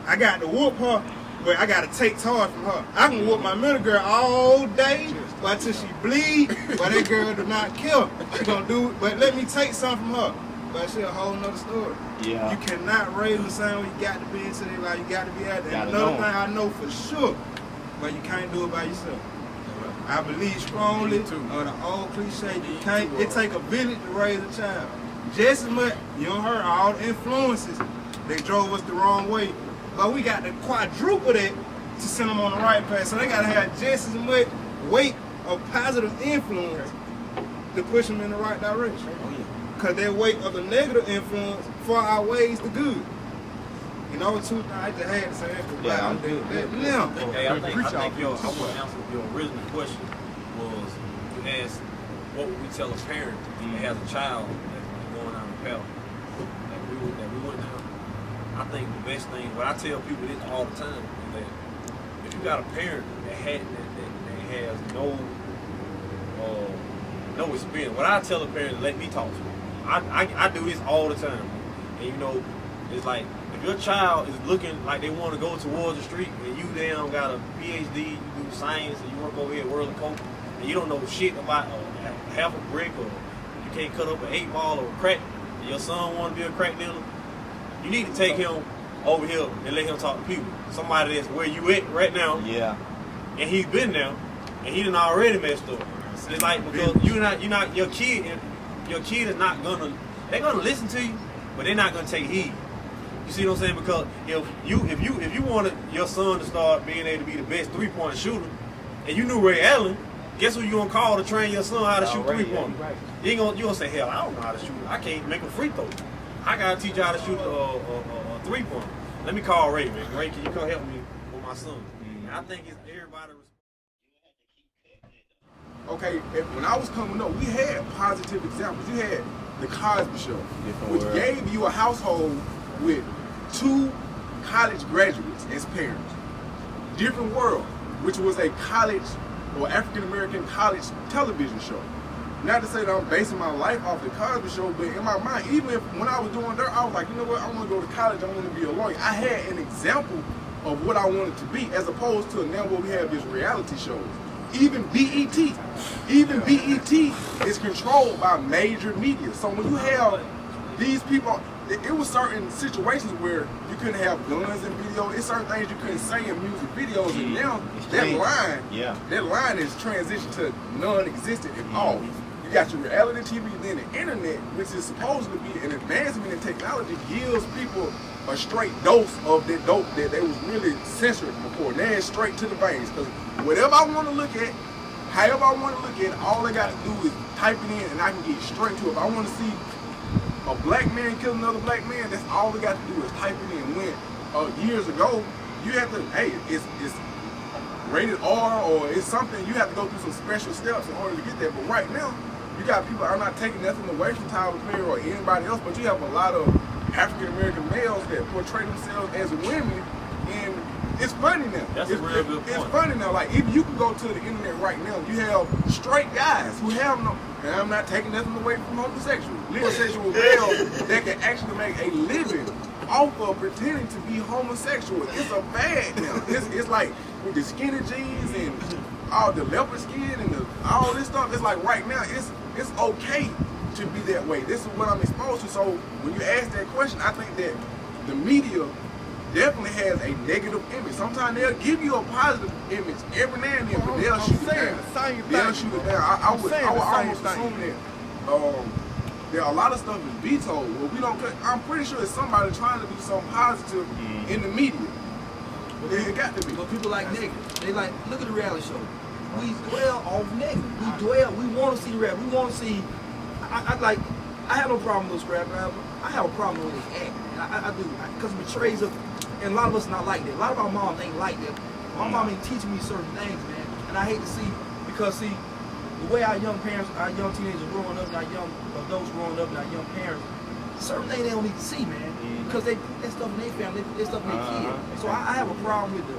I got to whoop her, but I got to take charge from her. I can whoop my middle girl all day, but until she bleed, but that girl do not kill. She gonna do it, but let me take something from her. But she a whole nother story. Yeah. You cannot raise them the same way. You got to be into their life. You got to be out there. And another thing I know for sure, but you can't do it by yourself. I believe strongly on the old cliche, you can't. It take a village to raise a child. Just as much, you don't heard all the influences. They drove us the wrong way. But we got to quadruple that to send them on the right path. So they got to have just as much weight of positive influence to push them in the right direction. Because their weight of the negative influence far outweighs the good. You know, 2 things I just had to say that. Yeah, I'm good. Now, hey, I think I want to answer your original question was you asked what would we tell a parent that has a child that's going on the path. that we went down. I think the best thing, what I tell people this all the time, is that if you got a parent that has no experience, what I tell a parent is let me talk to them. I do this all the time. And you know, it's like if your child is looking like they want to go towards the street and you damn got a PhD, you do science and you work over here at World of Coke and you don't know shit about half a brick or you can't cut up an 8-ball or a crack and your son want to be a crack dealer, you need to take him over here and let him talk to people. Somebody that's where you at right now. Yeah. And he's been there and he done already messed up. It's like because you're not your kid is not they're gonna listen to you, but they're not gonna take heed. You see what I'm saying? Because if you wanted your son to start being able to be the best 3-point shooter, and you knew Ray Allen, guess who you gonna call to train your son how to shoot 3-pointers? Right. You gonna say, hell, I don't know how to shoot. I can't make a free throw. I gotta teach you how to shoot a 3-pointer. Let me call Ray, man. Ray, can you come help me with my son? And I think it's everybody. Okay, when I was coming up, we had positive examples. You had the Cosby Show, which gave you a household with 2 college graduates as parents. Different World, which was a college or African-American college television show. Not to say that I'm basing my life off the Cosby Show, but in my mind, even if when I was doing that, I was like, you know what, I want to go to college, I want to be a lawyer. I had an example of what I wanted to be, as opposed to now what we have is reality shows. Even BET is controlled by major media. So when you have these people, it was certain situations where you couldn't have guns in video. It's certain things you couldn't say in music videos, and now that line is transitioned to non-existent at all. You got your reality TV, then the internet, which is supposed to be an advancement in technology, gives people a straight dose of that dope that they was really censored before. Now it's straight to the veins. Because whatever I want to look at, however I want to look at it, all I got to do is type it in and I can get straight to it. If I want to see a black man kill another black man, that's all we got to do is type it in. When years ago, you have to, hey, it's rated R or it's something, you have to go through some special steps in order to get that. But right now, you got people, I'm not taking nothing away from Tyler Perry or anybody else, but you have a lot of African-American males that portray themselves as women, and it's funny now. That's a real good point. It's funny now. Like, even you can go to the internet right now, you have straight guys who have no, and I'm not taking nothing away from homosexuals, homosexual males that can actually make a living off of pretending to be homosexual. It's a bad now. It's like with the skinny jeans and all the leopard skin and all this stuff. It's like right now, it's okay to be that way. This is what I'm exposed to. So when you ask that question, I think that the media definitely has a negative image. Sometimes they'll give you a positive image every now and then, but they'll shoot it down. They'll shoot it down. I would almost assume that there are a lot of stuff is vetoed. Well, we don't. I'm pretty sure it's somebody trying to do something positive in the media. It got to be. But people like negative. They like, look at the reality show. We dwell on negative. We want to see the reality. We want to see. I have no problem with those scrap albums. I have a problem with they act. I do, because it betrays us, and a lot of us not like that. A lot of our moms ain't like that. My mom ain't teaching me certain things, man. And I hate to see, because see, the way our young parents, our young teenagers growing up, and our young adults growing up, and our young parents, certain things they don't need to see, man. Because they put that stuff in their family, they put that stuff in their kids. So I have a problem with the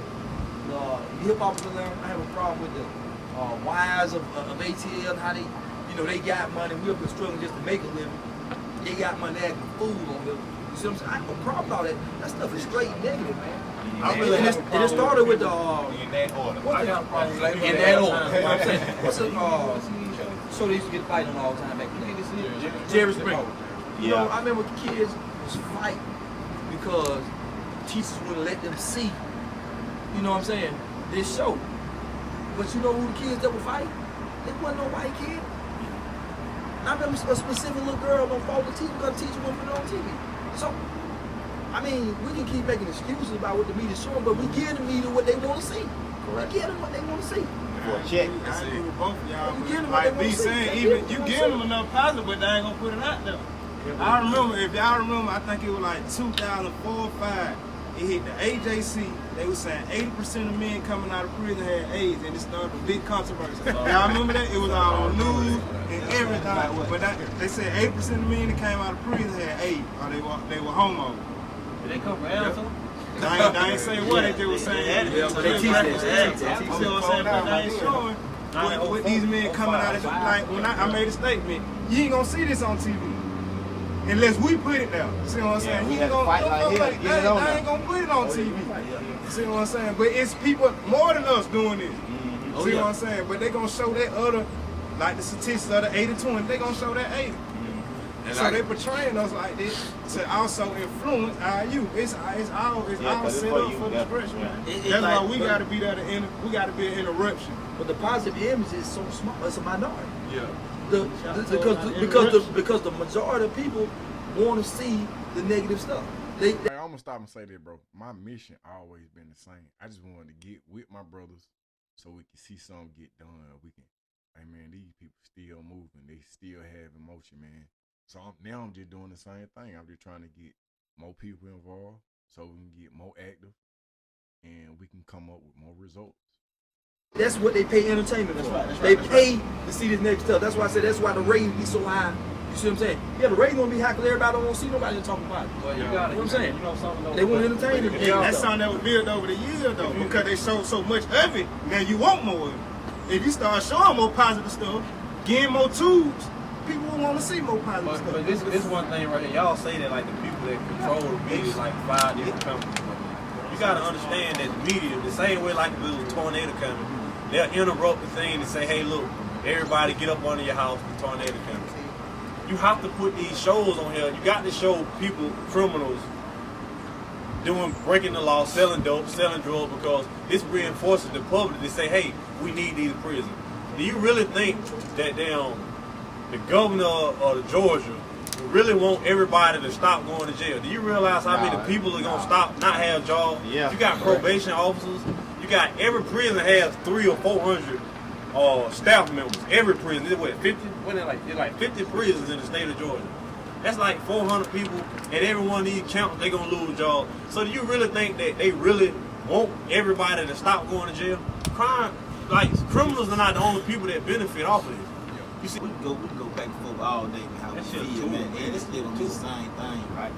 hip-hop of them. I have a problem with the wives of ATL and how they, they got money. We're up here struggling just to make a living. They got money, they acting a fool on them. You see what I'm saying? I have a problem with all that. That stuff is straight negative, man. And it started with the in that order. In that order. I'm saying, what's the so they used to get fighting all the time back then. Jerry Springer. You know, I remember kids was fighting because teachers wouldn't let them see. You know what I'm saying? This show. But you know who the kids that were fighting? They wasn't no white kid. I remember a specific little girl on phone the teacher because the teacher wouldn't put it on TV. So, I mean, we can keep making excuses about what the media's showing, but we give the media what they want to see. Correct. We give them what they want to see. Check. I agree with both of y'all. Like B saying, even you give them enough positive, but they ain't gonna put it out there. I remember, if y'all remember, I think it was like 2004 or 5. it hit the AJC. They was saying 80% of men coming out of prison had AIDS, and it started a big controversy. Y'all remember that? It was all on news and everything. But they said 80% of men that came out of prison had AIDS, or they were homos. Did they come from Alto? I ain't saying what they just was saying. They teach that. You know what I'm saying? But they ain't showing what these men coming out of, like, when I made a statement, you ain't gonna see this on TV. Unless we put it there. See what I'm saying? we had to fight like hell to get it on I ain't gonna put it on TV. See what I'm saying? But it's people more than us doing this. See what I'm saying? But they gonna show that other, like the statistics of the 80-20, they gonna show that 80. So they portraying us like this to also influence our youth. It's all set up for depression. That's why we gotta be there we gotta be an interruption. But the positive image is so small. It's a minority. Yeah. Because the majority of people want to see the negative stuff. Hey, I'm gonna stop and say that, bro. My mission always been the same. I just wanted to get with my brothers so we can see something get done. We can, hey man, these people still moving. They still have emotion, man. So now I'm just doing the same thing. I'm just trying to get more people involved so we can get more active and we can come up with more results. That's what they pay entertainment for. They pay to see this negative stuff. That's why I said that's why the ratings be so high. You see what I'm saying? Yeah, the ratings gonna be high because everybody don't want to see nobody talking about it. Well, you got it. You know what I'm saying? You know something they want to entertain it. Yeah, that's something that was built over the years though, because they showed so much of it. Now you want more of it. If you start showing more positive stuff, getting more tools, people will want to see more positive stuff. But this one thing right here, y'all say that like the people that control the media is like 5 different companies. You gotta understand that the media, the same way like if it was a tornado coming, they'll interrupt the thing and say, hey look, everybody get up under your house, the tornado coming. You have to put these shows on here. You got to show people, criminals, breaking the law, selling dope, selling drugs, because this reinforces the public to say, hey, we need these prisons. Do you really think that the governor of Georgia really want everybody to stop going to jail? Do you realize how many people are going to stop, not have jobs? Yeah. You got probation officers. You got every prison has 300 or 400 staff members. Every prison. It's what, 50? It's like 50 prisons in the state of Georgia. That's like 400 people, and every one of these counts, they're going to lose jobs. So do you really think that they really want everybody to stop going to jail? Criminals are not the only people that benefit off of this. You see, we can go back and forth all day with how we feel, man. And it's still gonna be the same thing, right?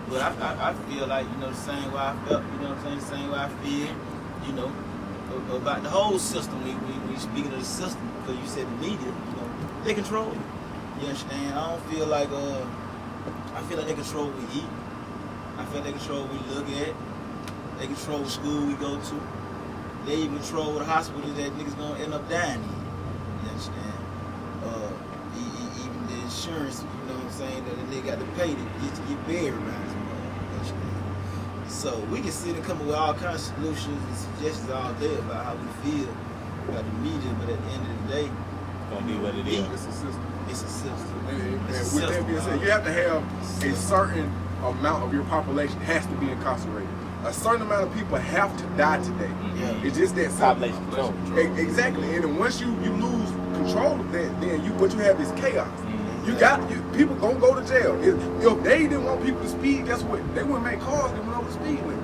But I feel like, the same way I felt, the same way I feel, about the whole system. When you speaking of the system, because you said the media, they control it. You understand? I don't feel like, I feel like they control what we eat. I feel like they control what we look at. They control what school we go to. They even control what hospital that niggas gonna end up dying in. You understand? Even the insurance, that they got to pay to get buried around this motherfucker. So we can sit and come up with all kinds of solutions and suggestions all day about how we feel about the media, but at the end of the day, It's gonna be what it is. It's a system. it's a system. And It's a with that system, being said, you have to have a certain amount of your population has to be incarcerated. A certain amount of people have to die today. Yeah. It's just that simple. Population control. Exactly. And then once you lose control of that, then what you have is chaos. People gonna go to jail. If they didn't want people to speed, guess what? They wouldn't make cars that went over the speed limit.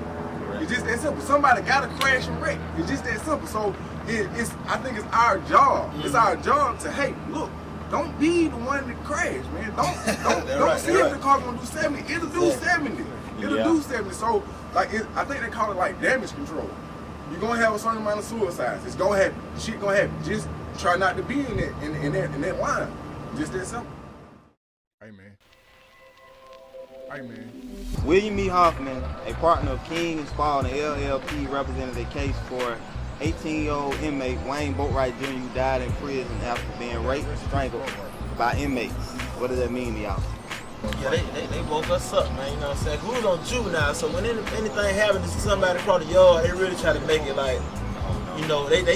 It's just that simple. Somebody gotta crash and wreck. It's just that simple. So I think it's our job. It's our job to, hey, look, don't be the one that crash, man. Don't see if the car gonna do 70. It'll do 70. It'll do 70. So I think they call it like damage control. You're gonna have a certain amount of suicides. It's gonna happen. Shit gonna happen. Just try not to be in that line. Just that simple. Hey man. William E. Hoffman, a partner of King and Spalding LLP, represented a case for 18-year-old inmate Wayne Boatwright Jr. who died in prison after being raped and strangled by inmates. What does that mean to y'all? Yeah, they woke us up, man. You know what I'm saying? We was on juvenile, so when anything happened to somebody across the yard, they really try to make it like,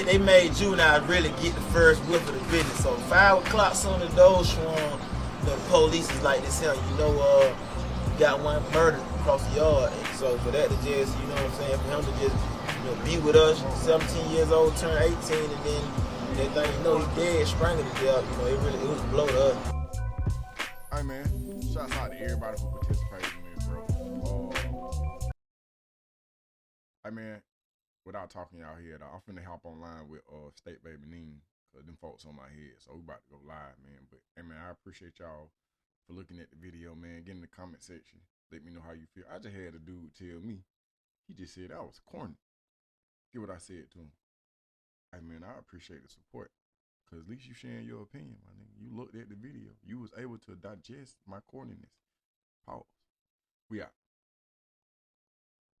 they made juvenile really get the first whiff of the business. So 5 o'clock, soon as those swung, the police is like this here, got one murdered across the yard. And so for that to just, for him to just, be with us, 17 years old, turn 18, and then they think, he's dead, strangled to death, it was a blow to us. Hey man, shouts out to everybody who participated in this, bro. I mean, without talking y'all here, I'm finna hop online with State Baby Neen, cause them folks on my head. So we about to go live, man. But hey, man, I appreciate y'all for looking at the video, man. Get in the comment section. Let me know how you feel. I just had a dude tell me, he just said I was corny. Get what I said to him. Hey, man, I appreciate the support. Cause at least you sharing your opinion, my nigga. You looked at the video. You was able to digest my corniness. Pause. We out.